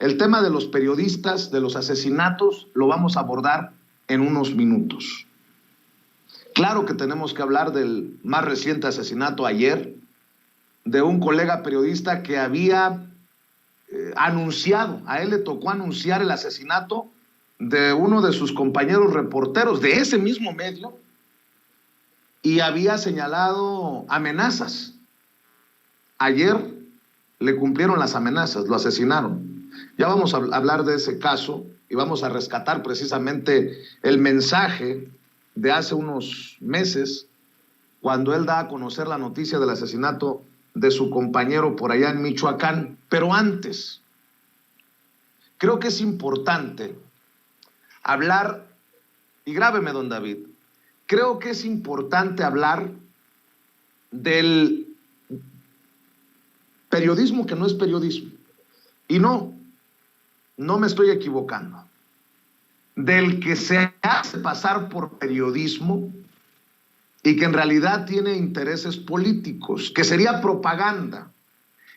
El tema de los periodistas, de los asesinatos, lo vamos a abordar en unos minutos. Claro que tenemos que hablar del más reciente asesinato ayer, de un colega periodista que había anunciado, a él le tocó anunciar el asesinato de uno de sus compañeros reporteros de ese mismo medio y había señalado amenazas. Ayer le cumplieron las amenazas, lo asesinaron. Ya vamos a hablar de ese caso y vamos a rescatar precisamente el mensaje de hace unos meses cuando él da a conocer la noticia del asesinato de su compañero por allá en Michoacán. Pero antes, creo que es importante hablar, y grábeme, don David, creo que es importante hablar del periodismo que no es periodismo. Y no me estoy equivocando. Del que se hace pasar por periodismo y que en realidad tiene intereses políticos, que sería propaganda,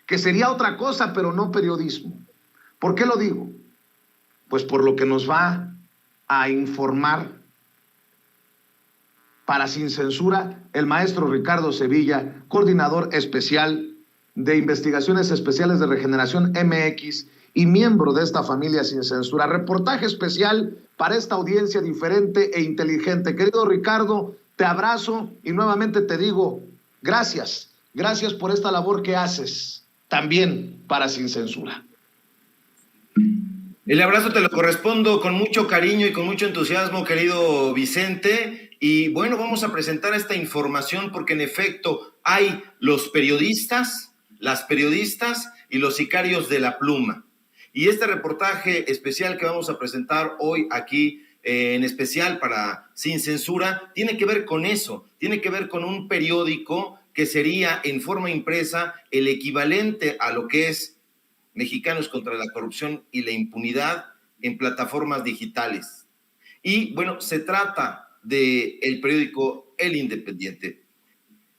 que sería otra cosa, pero no periodismo. ¿Por qué lo digo? Pues por lo que nos va a informar para Sin Censura el maestro Ricardo Sevilla, coordinador especial de Investigaciones Especiales de Regeneración MX y miembro de esta familia Sin Censura. Reportaje especial para esta audiencia diferente e inteligente. Querido Ricardo, te abrazo y nuevamente te digo gracias. Gracias por esta labor que haces también para Sin Censura. El abrazo te lo correspondo con mucho cariño y con mucho entusiasmo, querido Vicente. Y bueno, vamos a presentar esta información porque en efecto hay los periodistas, las periodistas y los sicarios de la pluma. Y este reportaje especial que vamos a presentar hoy aquí, en especial para Sin Censura, tiene que ver con eso, tiene que ver con un periódico que sería en forma impresa el equivalente a lo que es Mexicanos contra la Corrupción y la Impunidad en plataformas digitales. Y bueno, se trata del periódico El Independiente.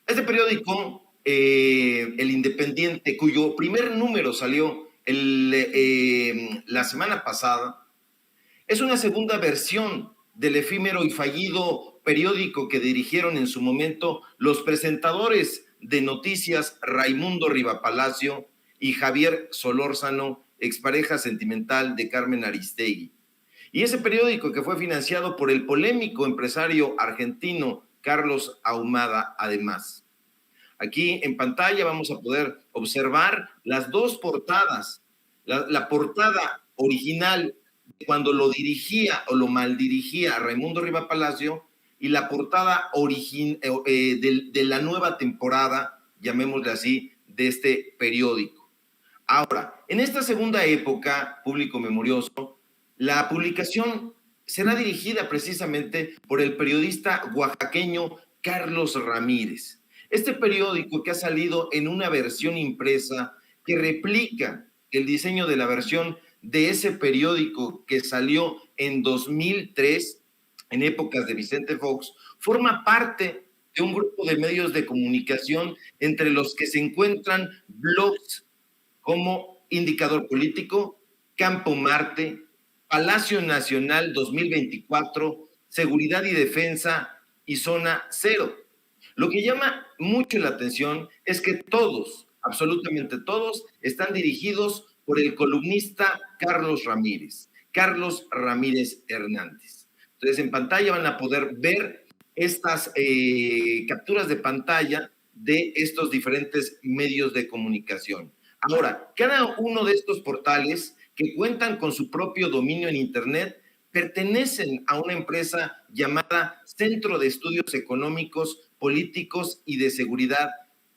Este periódico, El Independiente, cuyo primer número salió la semana pasada, es una segunda versión del efímero y fallido periódico que dirigieron en su momento los presentadores de noticias Raimundo Rivapalacio y Javier Solórzano, expareja sentimental de Carmen Aristegui. Y ese periódico que fue financiado por el polémico empresario argentino Carlos Ahumada, además. Aquí en pantalla vamos a poder observar las dos portadas. La portada original cuando lo dirigía o lo maldirigía Raimundo Rivapalacio y la portada de la nueva temporada, llamémosle así, de este periódico. Ahora, en esta segunda época, público memorioso, la publicación será dirigida precisamente por el periodista oaxaqueño Carlos Ramírez. Este periódico que ha salido en una versión impresa que replica el diseño de la versión de ese periódico que salió en 2003, en épocas de Vicente Fox, forma parte de un grupo de medios de comunicación entre los que se encuentran blogs como Indicador Político, Campo Marte, Palacio Nacional 2024, Seguridad y Defensa y Zona Cero. Lo que llama mucho la atención es que todos, absolutamente todos, están dirigidos por el columnista Carlos Ramírez Hernández. Entonces, en pantalla van a poder ver estas capturas de pantalla de estos diferentes medios de comunicación. Ahora, cada uno de estos portales que cuentan con su propio dominio en Internet pertenecen a una empresa llamada Centro de Estudios Económicos, Políticos y de Seguridad,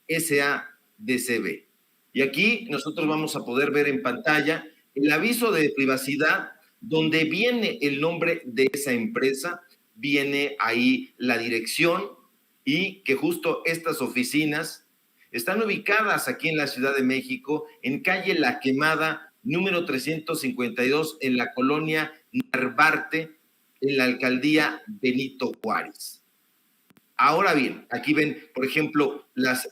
SADCB. Y aquí nosotros vamos a poder ver en pantalla el aviso de privacidad donde viene el nombre de esa empresa, viene ahí la dirección y que justo estas oficinas están ubicadas aquí en la Ciudad de México, en calle La Quemada, número 352, en la colonia Narvarte, en la alcaldía Benito Juárez. Ahora bien, aquí ven, por ejemplo, las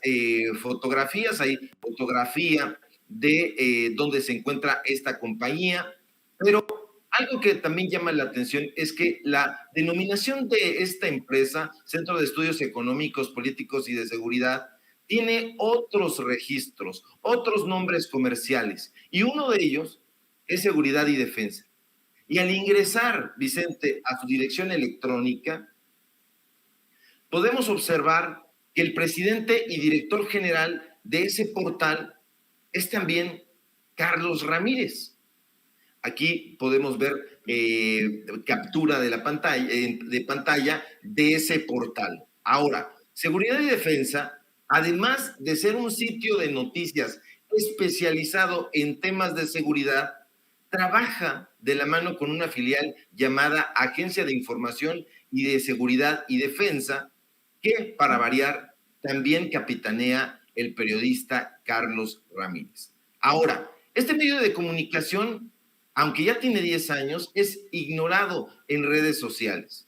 fotografías, hay fotografía de dónde se encuentra esta compañía, pero algo que también llama la atención es que la denominación de esta empresa, Centro de Estudios Económicos, Políticos y de Seguridad, tiene otros registros, otros nombres comerciales, y uno de ellos es Seguridad y Defensa. Y al ingresar, Vicente, a su dirección electrónica, podemos observar que el presidente y director general de ese portal es también Carlos Ramírez. Aquí podemos ver captura de la pantalla de ese portal. Ahora, Seguridad y Defensa, además de ser un sitio de noticias especializado en temas de seguridad, trabaja de la mano con una filial llamada Agencia de Información y de Seguridad y Defensa, que, para variar, también capitanea el periodista Carlos Ramírez. Ahora, este medio de comunicación, aunque ya tiene 10 años, es ignorado en redes sociales.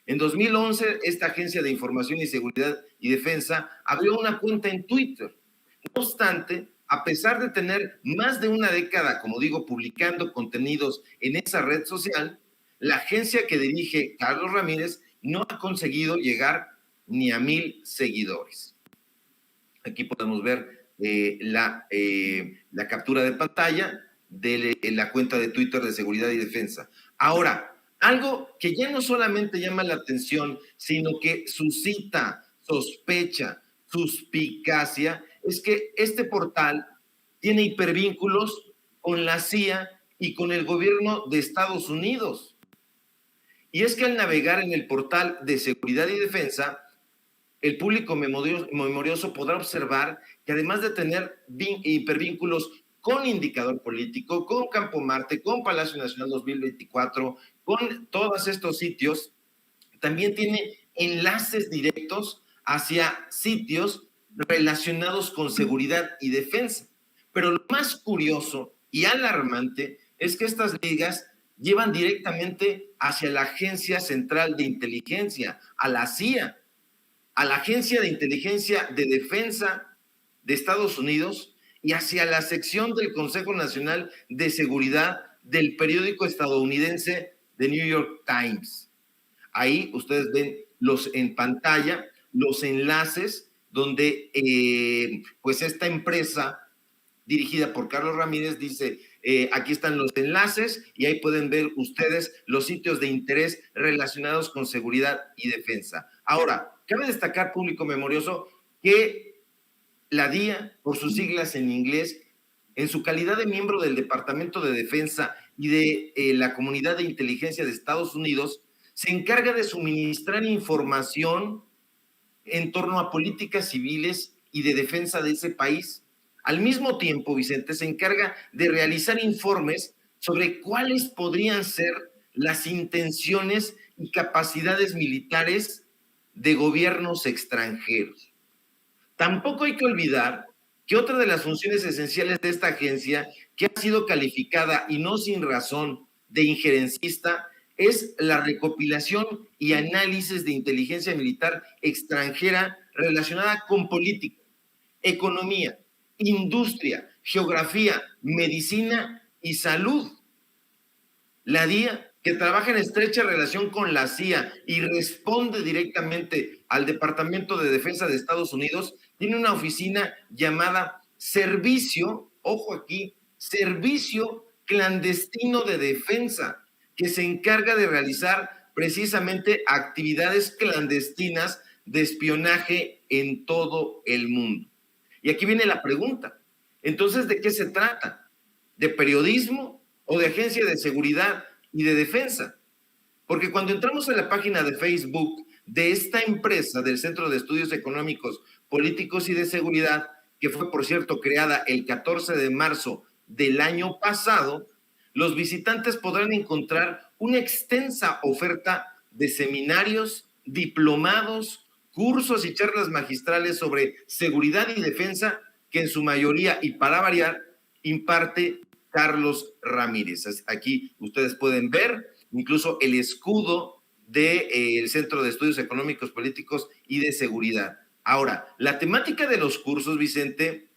En 2011, esta Agencia de Información y Seguridad y Defensa abrió una cuenta en Twitter. No obstante, a pesar de tener más de una década, como digo, publicando contenidos en esa red social, la agencia que dirige Carlos Ramírez no ha conseguido llegar ni a 1,000 seguidores. Aquí podemos ver la captura de pantalla de la cuenta de Twitter de Seguridad y Defensa. Ahora, algo que ya no solamente llama la atención, sino que suscita sospecha, suspicacia, es que este portal tiene hipervínculos con la CIA y con el gobierno de Estados Unidos. Y es que al navegar en el portal de Seguridad y Defensa, el público memorioso podrá observar que además de tener hipervínculos con Indicador Político, con Campo Marte, con Palacio Nacional 2024, con todos estos sitios, también tiene enlaces directos hacia sitios relacionados con seguridad y defensa. Pero lo más curioso y alarmante es que estas ligas llevan directamente hacia la Agencia Central de Inteligencia, a la CIA, a la Agencia de Inteligencia de Defensa de Estados Unidos y hacia la sección del Consejo Nacional de Seguridad del periódico estadounidense The New York Times. Ahí ustedes ven en pantalla los enlaces donde pues esta empresa dirigida por Carlos Ramírez dice, aquí están los enlaces y ahí pueden ver ustedes los sitios de interés relacionados con seguridad y defensa. Ahora, cabe destacar, público memorioso, que la DIA, por sus siglas en inglés, en su calidad de miembro del Departamento de Defensa y de la Comunidad de Inteligencia de Estados Unidos, se encarga de suministrar información en torno a políticas civiles y de defensa de ese país. Al mismo tiempo, Vicente, se encarga de realizar informes sobre cuáles podrían ser las intenciones y capacidades militares de gobiernos extranjeros. Tampoco hay que olvidar que otra de las funciones esenciales de esta agencia, que ha sido calificada y no sin razón de injerencista, es la recopilación y análisis de inteligencia militar extranjera relacionada con política, economía, industria, geografía, medicina y salud. La DIA, que trabaja en estrecha relación con la CIA y responde directamente al Departamento de Defensa de Estados Unidos, tiene una oficina llamada Servicio, ojo aquí, Servicio Clandestino de Defensa, que se encarga de realizar precisamente actividades clandestinas de espionaje en todo el mundo. Y aquí viene la pregunta. Entonces, ¿de qué se trata? ¿De periodismo o de agencia de seguridad y de defensa? Porque cuando entramos a la página de Facebook de esta empresa del Centro de Estudios Económicos, Políticos y de Seguridad, que fue, por cierto, creada el 14 de marzo del año pasado, los visitantes podrán encontrar una extensa oferta de seminarios, diplomados, cursos y charlas magistrales sobre seguridad y defensa que en su mayoría y para variar imparte Carlos Ramírez. Aquí ustedes pueden ver incluso el escudo del Centro de Estudios Económicos, Políticos y de Seguridad. Ahora, la temática de los cursos, Vicente,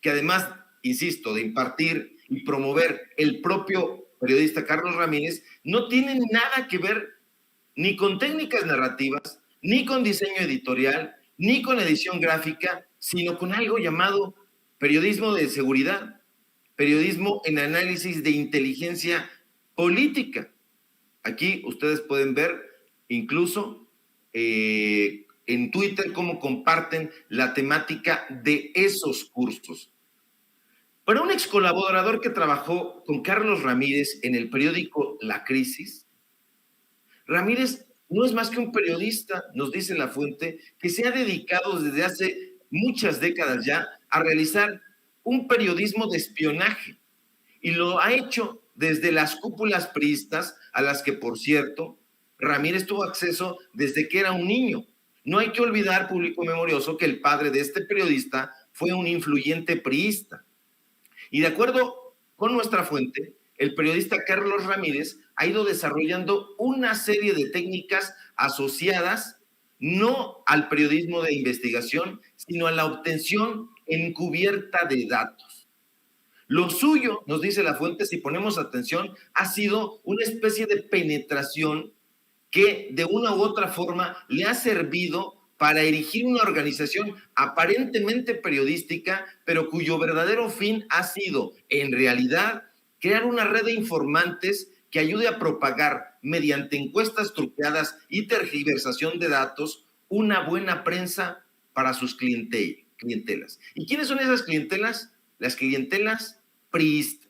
que además insisto, de impartir y promover el propio periodista Carlos Ramírez, no tienen nada que ver ni con técnicas narrativas, ni con diseño editorial, ni con edición gráfica, sino con algo llamado periodismo de seguridad, periodismo en análisis de inteligencia política. Aquí ustedes pueden ver incluso en Twitter cómo comparten la temática de esos cursos. Para un ex colaborador que trabajó con Carlos Ramírez en el periódico La Crisis, Ramírez no es más que un periodista, nos dice la fuente, que se ha dedicado desde hace muchas décadas ya a realizar un periodismo de espionaje y lo ha hecho desde las cúpulas priistas, a las que, por cierto, Ramírez tuvo acceso desde que era un niño. No hay que olvidar, público memorioso, que el padre de este periodista fue un influyente priista. Y de acuerdo con nuestra fuente, el periodista Carlos Ramírez ha ido desarrollando una serie de técnicas asociadas no al periodismo de investigación, sino a la obtención encubierta de datos. Lo suyo, nos dice la fuente, si ponemos atención, ha sido una especie de penetración que de una u otra forma le ha servido para erigir una organización aparentemente periodística, pero cuyo verdadero fin ha sido, en realidad, crear una red de informantes que ayude a propagar, mediante encuestas truqueadas y tergiversación de datos, una buena prensa para sus clientelas. ¿Y quiénes son esas clientelas? Las clientelas priistas.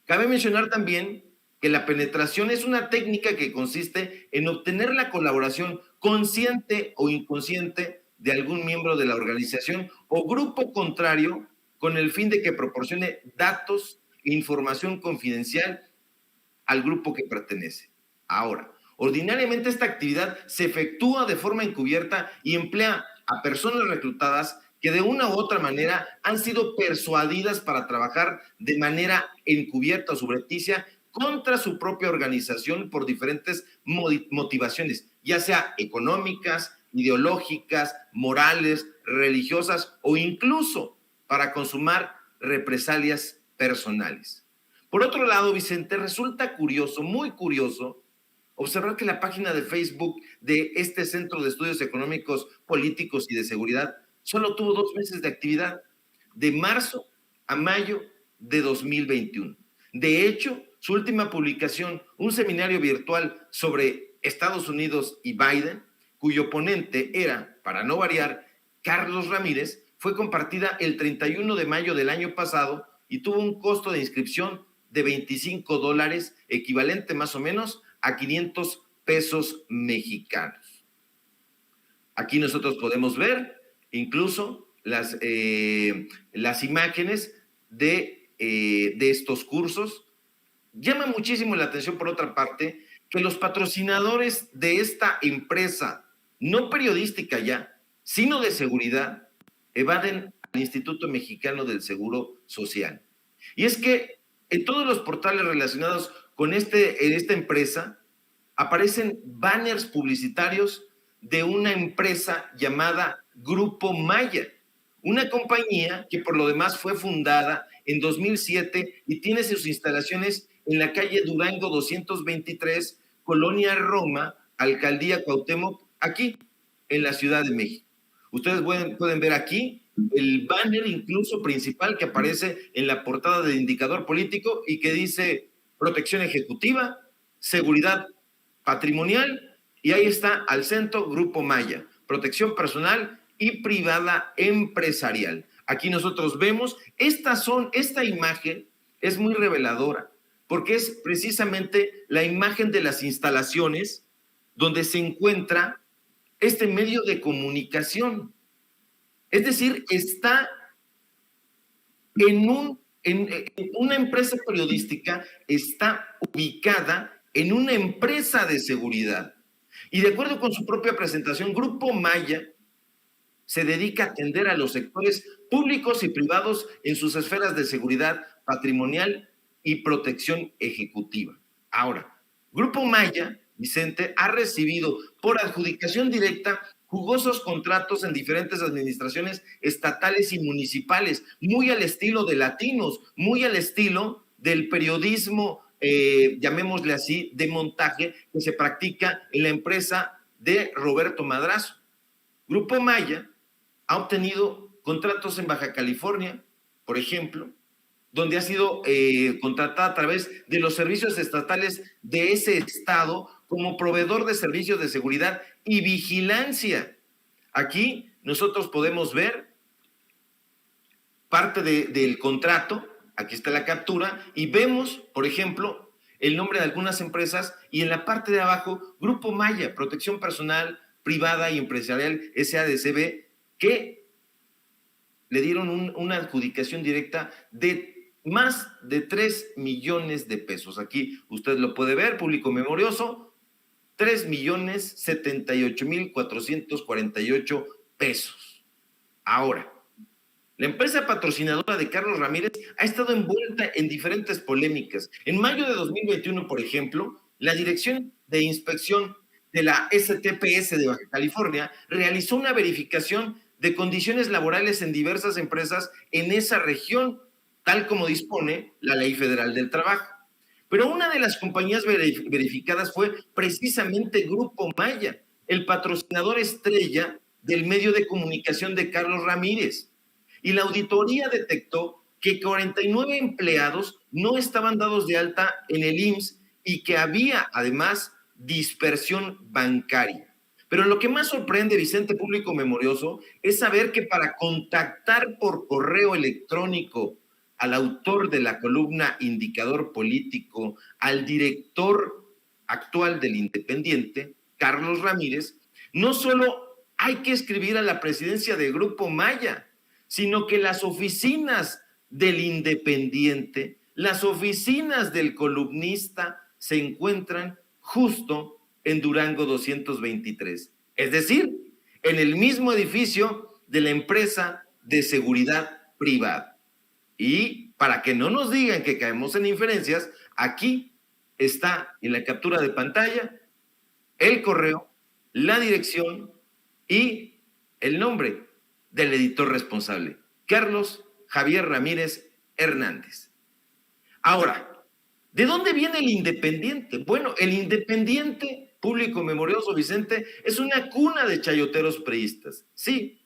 Cabe mencionar también que la penetración es una técnica que consiste en obtener la colaboración consciente o inconsciente de algún miembro de la organización o grupo contrario con el fin de que proporcione datos e información confidencial al grupo que pertenece. Ahora, ordinariamente esta actividad se efectúa de forma encubierta y emplea a personas reclutadas que de una u otra manera han sido persuadidas para trabajar de manera encubierta o subrepticia contra su propia organización por diferentes motivaciones, ya sea económicas, ideológicas, morales, religiosas o incluso para consumar represalias personales. Por otro lado, Vicente, resulta curioso, muy curioso, observar que la página de Facebook de este Centro de Estudios Económicos, Políticos y de Seguridad solo tuvo 2 meses de actividad, de marzo a mayo de 2021. De hecho, su última publicación, un seminario virtual sobre Estados Unidos y Biden, cuyo ponente era, para no variar, Carlos Ramírez, fue compartida el 31 de mayo del año pasado y tuvo un costo de inscripción de $25, equivalente más o menos a 500 pesos mexicanos. Aquí nosotros podemos ver incluso las imágenes de estos cursos. Llama muchísimo la atención, por otra parte, que los patrocinadores de esta empresa, no periodística ya, sino de seguridad, evaden al Instituto Mexicano del Seguro Social. Y es que en todos los portales relacionados con esta empresa aparecen banners publicitarios de una empresa llamada Grupo Maya, una compañía que por lo demás fue fundada en 2007 y tiene sus instalaciones en la calle Durango 223, Colonia Roma, Alcaldía Cuauhtémoc, aquí en la Ciudad de México. Ustedes pueden ver aquí el banner incluso principal que aparece en la portada del Indicador Político y que dice protección ejecutiva, seguridad patrimonial, y ahí está al centro Grupo Maya, protección personal y privada empresarial. Aquí nosotros vemos, esta imagen es muy reveladora, porque es precisamente la imagen de las instalaciones donde se encuentra este medio de comunicación. Es decir, está en una empresa periodística, está ubicada en una empresa de seguridad. Y de acuerdo con su propia presentación, Grupo Maya se dedica a atender a los sectores públicos y privados en sus esferas de seguridad patrimonial y protección ejecutiva. Ahora, Grupo Maya, Vicente, ha recibido por adjudicación directa jugosos contratos en diferentes administraciones estatales y municipales, muy al estilo de Latinos, muy al estilo del periodismo, llamémosle así, de montaje que se practica en la empresa de Roberto Madrazo. Grupo Maya ha obtenido contratos en Baja California, por ejemplo, donde ha sido contratada a través de los servicios estatales de ese estado como proveedor de servicios de seguridad y vigilancia. Aquí nosotros podemos ver parte del contrato, aquí está la captura, y vemos, por ejemplo, el nombre de algunas empresas y en la parte de abajo, Grupo Maya, Protección Personal, Privada y Empresarial SADCB, que le dieron una adjudicación directa de más de 3 millones de pesos. Aquí usted lo puede ver, público memorioso, 3,078,448 pesos. Ahora, la empresa patrocinadora de Carlos Ramírez ha estado envuelta en diferentes polémicas. En mayo de 2021, por ejemplo, la Dirección de Inspección de la STPS de Baja California realizó una verificación de condiciones laborales en diversas empresas en esa región, tal como dispone la Ley Federal del Trabajo. Pero una de las compañías verificadas fue precisamente Grupo Maya, el patrocinador estrella del medio de comunicación de Carlos Ramírez. Y la auditoría detectó que 49 empleados no estaban dados de alta en el IMSS y que había además dispersión bancaria. Pero lo que más sorprende, Vicente, público memorioso, es saber que para contactar por correo electrónico al autor de la columna Indicador Político, al director actual del Independiente, Carlos Ramírez, no solo hay que escribir a la presidencia de Grupo Maya, sino que las oficinas del Independiente, las oficinas del columnista se encuentran justo en Durango 223, es decir, en el mismo edificio de la empresa de seguridad privada. Y para que no nos digan que caemos en inferencias, aquí está en la captura de pantalla el correo, la dirección y el nombre del editor responsable, Carlos Javier Ramírez Hernández. Ahora, ¿de dónde viene el Independiente? Bueno, el Independiente, público memorioso, Vicente, es una cuna de chayoteros priistas. Sí,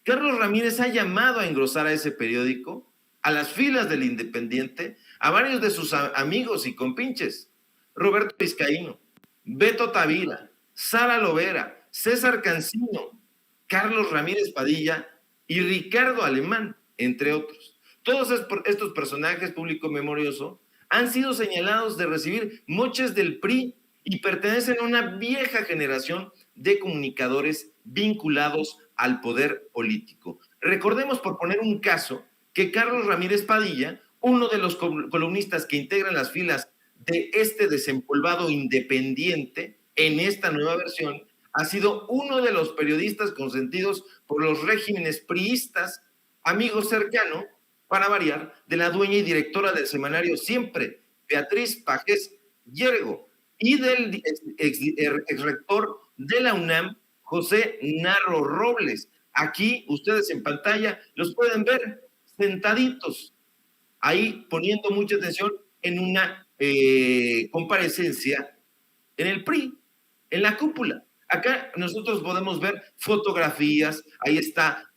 Carlos Ramírez ha llamado a engrosar a ese periódico, a las filas del Independiente, a varios de sus amigos y compinches. Roberto Vizcaíno, Beto Tavira, Sara Lovera, César Cancino, Carlos Ramírez Padilla y Ricardo Alemán, entre otros. Todos estos personajes, público memorioso, han sido señalados de recibir moches del PRI y pertenecen a una vieja generación de comunicadores vinculados al poder político. Recordemos, por poner un caso, que Carlos Ramírez Padilla, uno de los columnistas que integran las filas de este desempolvado Independiente en esta nueva versión, ha sido uno de los periodistas consentidos por los regímenes priistas, amigo cercano, para variar, de la dueña y directora del semanario Siempre, Beatriz Pajés Yergo, y del exrector de la UNAM, José Narro Robles. Aquí ustedes en pantalla los pueden ver sentaditos, ahí poniendo mucha atención en una comparecencia en el PRI, en la cúpula. Acá nosotros podemos ver fotografías, ahí está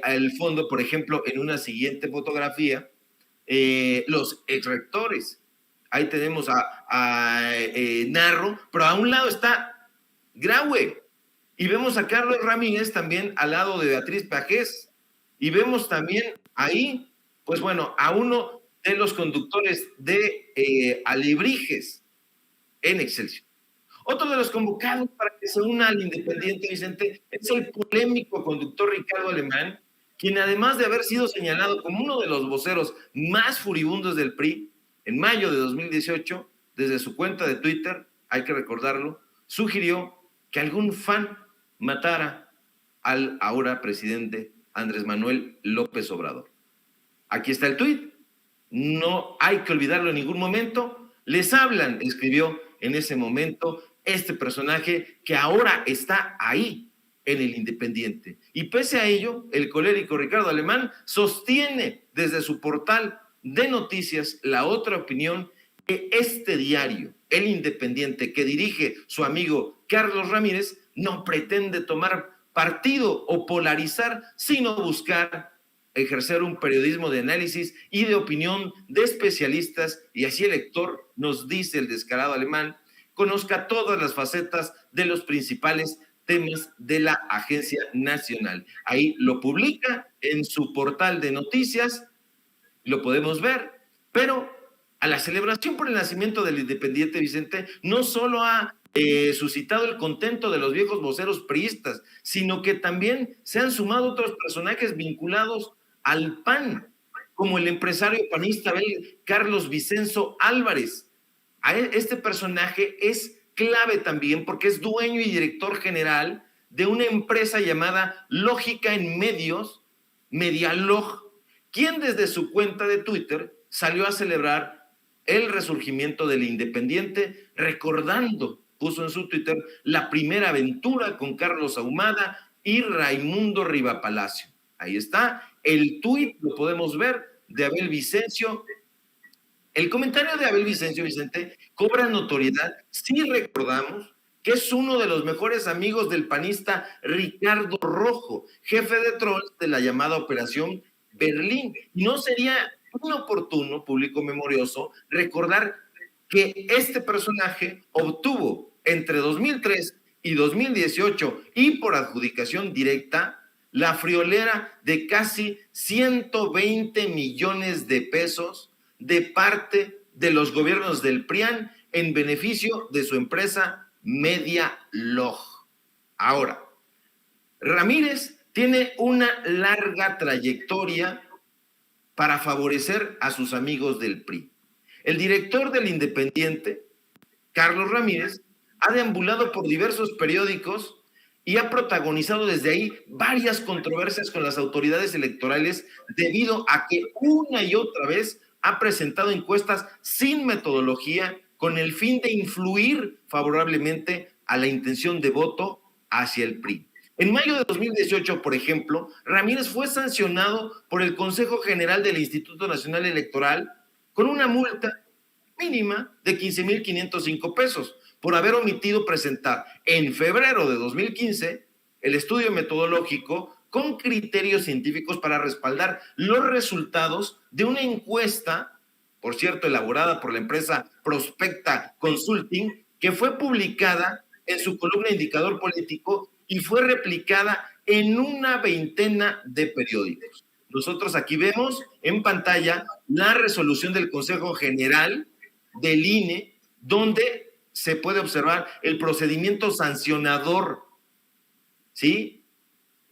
al fondo, por ejemplo, en una siguiente fotografía, los exrectores. Ahí tenemos a Narro, pero a un lado está Graue. Y vemos a Carlos Ramírez también al lado de Beatriz Pajés. Y vemos también ahí, pues bueno, a uno de los conductores de Alebrijes en Excelsior. Otro de los convocados para que se una al Independiente, Vicente, es el polémico conductor Ricardo Alemán, quien además de haber sido señalado como uno de los voceros más furibundos del PRI, en mayo de 2018, desde su cuenta de Twitter, hay que recordarlo, sugirió que algún fan matara al ahora presidente Andrés Manuel López Obrador. Aquí está el tuit, no hay que olvidarlo en ningún momento, les hablan, escribió en ese momento este personaje que ahora está ahí en el Independiente. Y pese a ello, el colérico Ricardo Alemán sostiene desde su portal de noticias La Otra Opinión que este diario, El Independiente, que dirige su amigo Carlos Ramírez, no pretende tomar partido o polarizar, sino buscar ejercer un periodismo de análisis y de opinión de especialistas, y así el lector, nos dice el descarado Alemán, conozca todas las facetas de los principales temas de la Agencia Nacional. Ahí lo publica en su portal de noticias, lo podemos ver, pero a la celebración por el nacimiento del Independiente, Vicente, no solo ha suscitado el contento de los viejos voceros priistas, sino que también se han sumado otros personajes vinculados al PAN, como el empresario panista Carlos Vicenzo Álvarez. Este personaje es clave también porque es dueño y director general de una empresa llamada Lógica en Medios, Medialog, quien desde su cuenta de Twitter salió a celebrar el resurgimiento del Independiente, recordando, puso en su Twitter, la primera aventura con Carlos Ahumada y Raimundo Rivapalacio. Ahí está, el tuit, lo podemos ver, de Abel Vicencio. El comentario de Abel Vicencio, Vicente, cobra notoriedad si recordamos que es uno de los mejores amigos del panista Ricardo Rojo, jefe de trolls de la llamada Operación Berlín. No sería inoportuno, público memorioso, recordar que este personaje obtuvo entre 2003 y 2018 y por adjudicación directa la friolera de casi 120 millones de pesos de parte de los gobiernos del PRIAN en beneficio de su empresa Medialog. Ahora, Ramírez tiene una larga trayectoria para favorecer a sus amigos del PRI. El director del Independiente, Carlos Ramírez, ha deambulado por diversos periódicos y ha protagonizado desde ahí varias controversias con las autoridades electorales debido a que una y otra vez ha presentado encuestas sin metodología con el fin de influir favorablemente a la intención de voto hacia el PRI. En mayo de 2018, por ejemplo, Ramírez fue sancionado por el Consejo General del Instituto Nacional Electoral con una multa mínima de 15,505 pesos por haber omitido presentar en febrero de 2015 el estudio metodológico con criterios científicos para respaldar los resultados de una encuesta, por cierto, elaborada por la empresa Prospecta Consulting, que fue publicada en su columna Indicador Político y fue replicada en una veintena de periódicos. Nosotros aquí vemos en pantalla la resolución del Consejo General del INE, donde se puede observar el procedimiento sancionador. ¿Sí?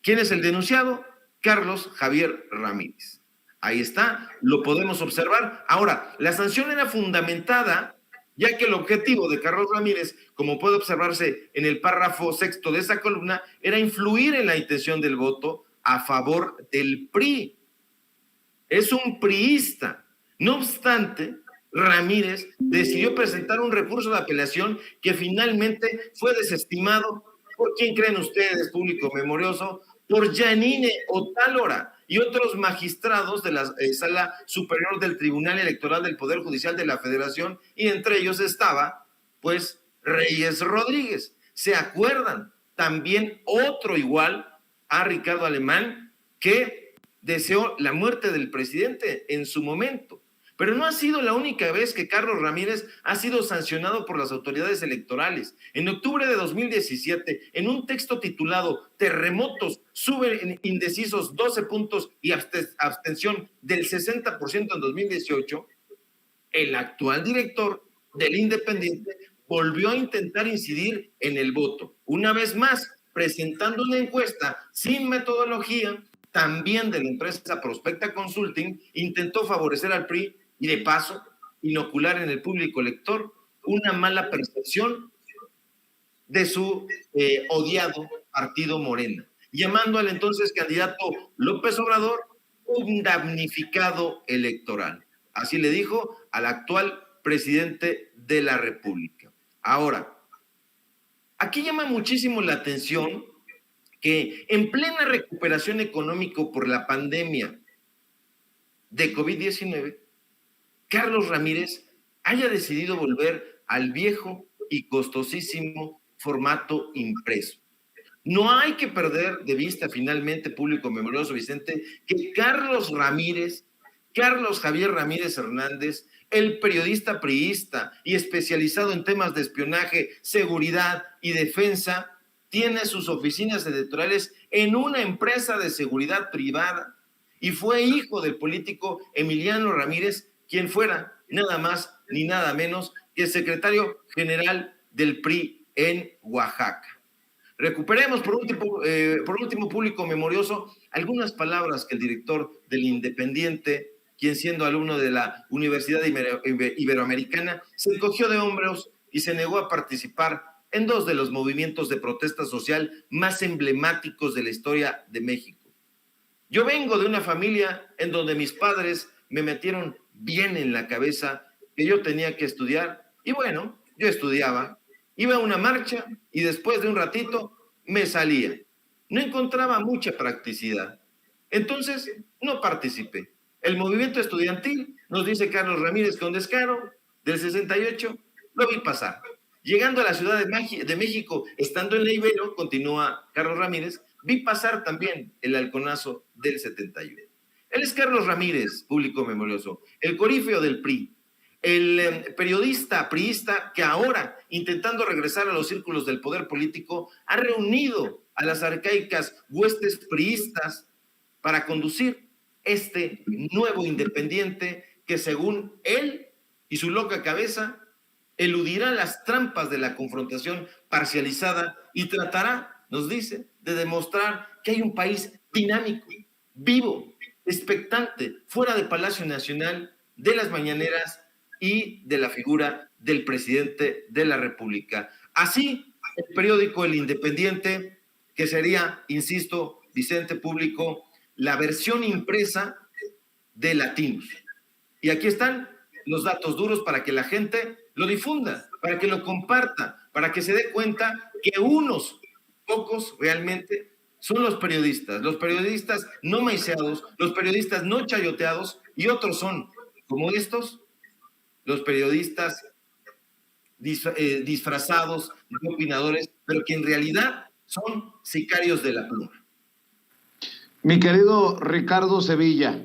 ¿Quién es el denunciado? Carlos Javier Ramírez. Ahí está, lo podemos observar. Ahora, la sanción era fundamentada, ya que el objetivo de Carlos Ramírez, como puede observarse en el párrafo sexto de esa columna, era influir en la intención del voto a favor del PRI. Es un priista. No obstante, Ramírez decidió presentar un recurso de apelación que finalmente fue desestimado. ¿Por quién creen ustedes, público memorioso? Por Yanine Otálora y otros magistrados de la Sala Superior del Tribunal Electoral del Poder Judicial de la Federación, y entre ellos estaba, pues, Reyes Rodríguez. ¿Se acuerdan? También otro igual a Ricardo Alemán, que deseó la muerte del presidente en su momento. Pero no ha sido la única vez que Carlos Ramírez ha sido sancionado por las autoridades electorales. En octubre de 2017, en un texto titulado Terremotos suben indecisos 12 puntos y abstención del 60% en 2018, el actual director del Independiente volvió a intentar incidir en el voto. Una vez más, presentando una encuesta sin metodología, también de la empresa Prospecta Consulting, intentó favorecer al PRI y de paso inocular en el público lector una mala percepción de su odiado partido Morena, llamando al entonces candidato López Obrador un damnificado electoral. Así le dijo al actual presidente de la República. Ahora, aquí llama muchísimo la atención que en plena recuperación económica por la pandemia de COVID-19, Carlos Ramírez haya decidido volver al viejo y costosísimo formato impreso. No hay que perder de vista finalmente, público memorioso, Vicente, que Carlos Javier Ramírez Hernández, el periodista priista y especializado en temas de espionaje, seguridad y defensa, tiene sus oficinas editoriales en una empresa de seguridad privada y fue hijo del político Emiliano Ramírez, quien fuera nada más ni nada menos que el secretario general del PRI en Oaxaca. Recuperemos, por último, público memorioso, algunas palabras que el director del Independiente, quien siendo alumno de la Universidad Iberoamericana, se encogió de hombros y se negó a participar en dos de los movimientos de protesta social más emblemáticos de la historia de México. Yo vengo de una familia en donde mis padres me metieron bien en la cabeza que yo tenía que estudiar, y bueno, yo estudiaba. Iba a una marcha y después de un ratito me salía. No encontraba mucha practicidad. Entonces no participé. El movimiento estudiantil, nos dice Carlos Ramírez con descaro, del 68, lo vi pasar. Llegando a la Ciudad de México, estando en la Ibero, continúa Carlos Ramírez, vi pasar también el halconazo del 71. Él es Carlos Ramírez, público memorioso, el corífeo del PRI, el periodista priista que ahora, intentando regresar a los círculos del poder político, ha reunido a las arcaicas huestes priistas para conducir este nuevo Independiente que, según él y su loca cabeza, eludirá las trampas de la confrontación parcializada y tratará, nos dice, de demostrar que hay un país dinámico, vivo, expectante, fuera de Palacio Nacional, de las mañaneras y de la figura del presidente de la República. Así, el periódico El Independiente, que sería, insisto, Vicente, público, la versión impresa de Latinos. Y aquí están los datos duros para que la gente lo difunda, para que lo comparta, para que se dé cuenta que unos pocos realmente son los periodistas no maiceados, los periodistas no chayoteados, y otros son, como estos, los periodistas disfrazados de opinadores, pero que en realidad son sicarios de la pluma. Mi querido Ricardo Sevilla,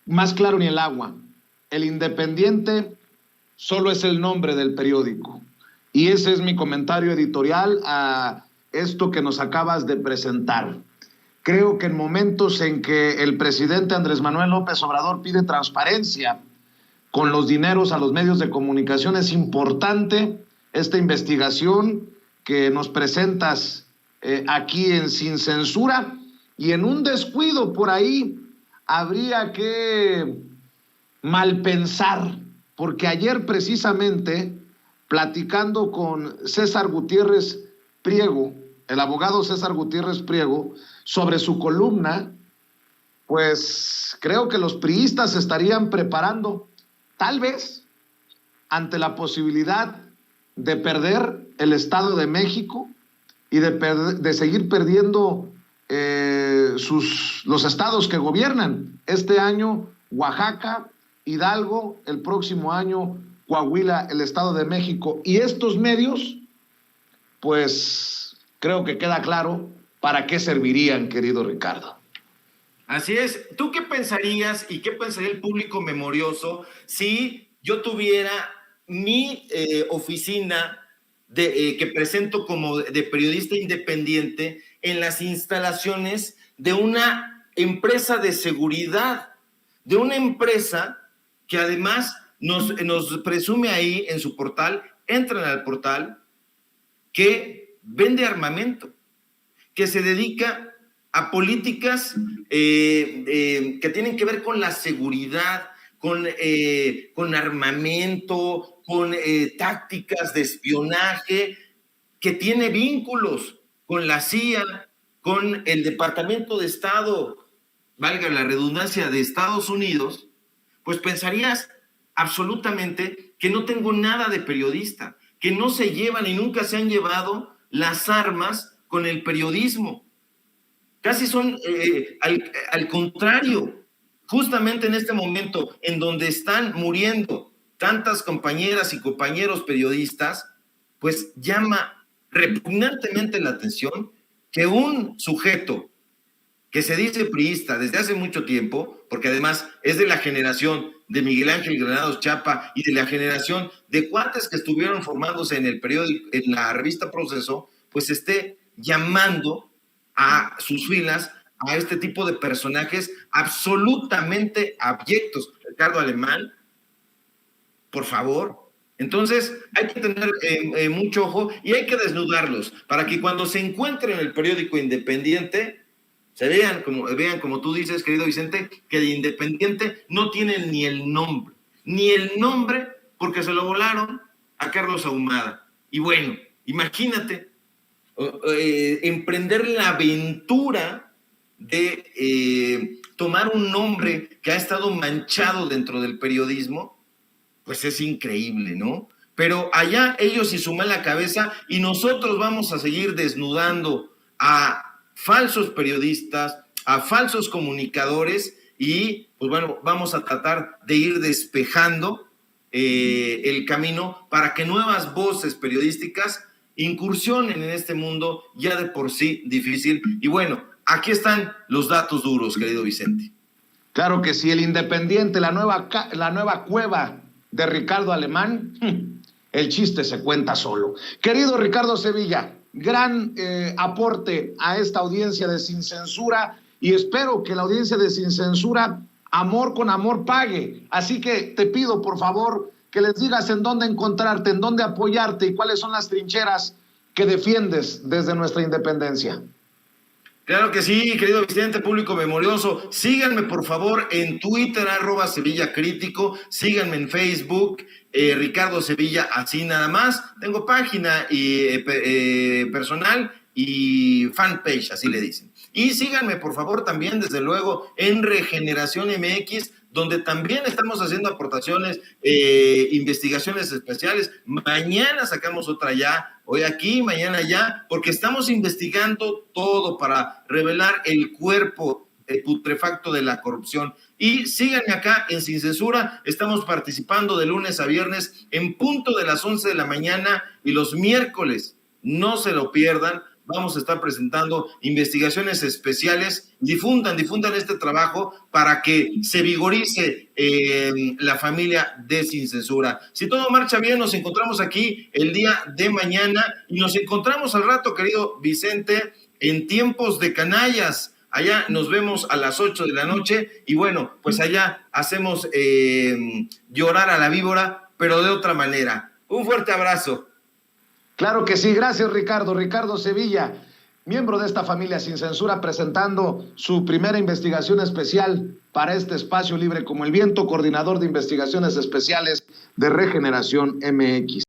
más claro ni el agua. El Independiente solo es el nombre del periódico. Y ese es mi comentario editorial a esto que nos acabas de presentar. Creo que en momentos en que el presidente Andrés Manuel López Obrador pide transparencia con los dineros a los medios de comunicación, es importante esta investigación que nos presentas aquí en Sin Censura, y en un descuido por ahí habría que malpensar, porque ayer precisamente, platicando con César Gutiérrez Priego, el abogado César Gutiérrez Priego, sobre su columna, pues creo que los priistas se estarían preparando, tal vez, ante la posibilidad de perder el Estado de México y de seguir perdiendo los estados que gobiernan. Este año, Oaxaca, Hidalgo, el próximo año, Coahuila, el Estado de México. Y estos medios, pues creo que queda claro para qué servirían, querido Ricardo. Así es. ¿Tú qué pensarías y qué pensaría el público memorioso si yo tuviera mi oficina que presento como de periodista independiente en las instalaciones de una empresa de seguridad, de una empresa que además nos presume ahí en su portal, entran al portal, que vende armamento, que se dedica a políticas que tienen que ver con la seguridad, con armamento, con tácticas de espionaje, que tiene vínculos con la CIA, con el Departamento de Estado, valga la redundancia, de Estados Unidos, pues pensarías absolutamente que no tengo nada de periodista, que no se llevan y nunca se han llevado las armas con el periodismo, casi son al contrario. Justamente en este momento en donde están muriendo tantas compañeras y compañeros periodistas, pues llama repugnantemente la atención que un sujeto que se dice priista desde hace mucho tiempo, porque además es de la generación de Miguel Ángel Granados Chapa y de la generación de cuates que estuvieron formándose en el periódico, en la revista Proceso, pues esté llamando a sus filas a este tipo de personajes absolutamente abyectos. Ricardo Alemán, por favor. Entonces, hay que tener mucho ojo y hay que desnudarlos para que cuando se encuentren en el periódico Independiente, se vean como tú dices, querido Vicente, que de Independiente no tienen ni el nombre, porque se lo volaron a Carlos Ahumada. Y bueno, imagínate, emprender la aventura de tomar un nombre que ha estado manchado dentro del periodismo, pues es increíble, ¿no? Pero allá ellos y su mala cabeza, y nosotros vamos a seguir desnudando a falsos periodistas, a falsos comunicadores, y pues bueno, vamos a tratar de ir despejando el camino para que nuevas voces periodísticas incursionen en este mundo ya de por sí difícil. Y bueno, aquí están los datos duros, querido Vicente. Claro que sí, el Independiente, la nueva cueva de Ricardo Alemán, el chiste se cuenta solo. Querido Ricardo Sevilla, gran aporte a esta audiencia de Sin Censura, y espero que la audiencia de Sin Censura, amor con amor pague. Así que te pido, por favor, que les digas en dónde encontrarte, en dónde apoyarte y cuáles son las trincheras que defiendes desde nuestra independencia. Claro que sí, querido Vicente, público memorioso. Síganme, por favor, en Twitter, @SevillaCrítico. Síganme en Facebook, Ricardo Sevilla, así nada más. Tengo página personal y fanpage, así le dicen. Y síganme, por favor, también, desde luego, en Regeneración MX, donde también estamos haciendo aportaciones, investigaciones especiales. Mañana sacamos otra ya, hoy aquí, mañana allá, porque estamos investigando todo para revelar el cuerpo putrefacto de la corrupción. Y síganme acá en Sin Censura, estamos participando de lunes a viernes en punto de las 11 de la mañana, y los miércoles, no se lo pierdan, vamos a estar presentando investigaciones especiales. Difundan este trabajo para que se vigorice la familia de Sin Censura. Si todo marcha bien, nos encontramos aquí el día de mañana y nos encontramos al rato, querido Vicente, en Tiempos de Canallas. Allá nos vemos a las 8 de la noche y bueno, pues allá hacemos llorar a la víbora, pero de otra manera. Un fuerte abrazo. Claro que sí, gracias Ricardo. Ricardo Sevilla, miembro de esta familia Sin Censura, presentando su primera investigación especial para este espacio libre como el viento, coordinador de investigaciones especiales de Regeneración MX.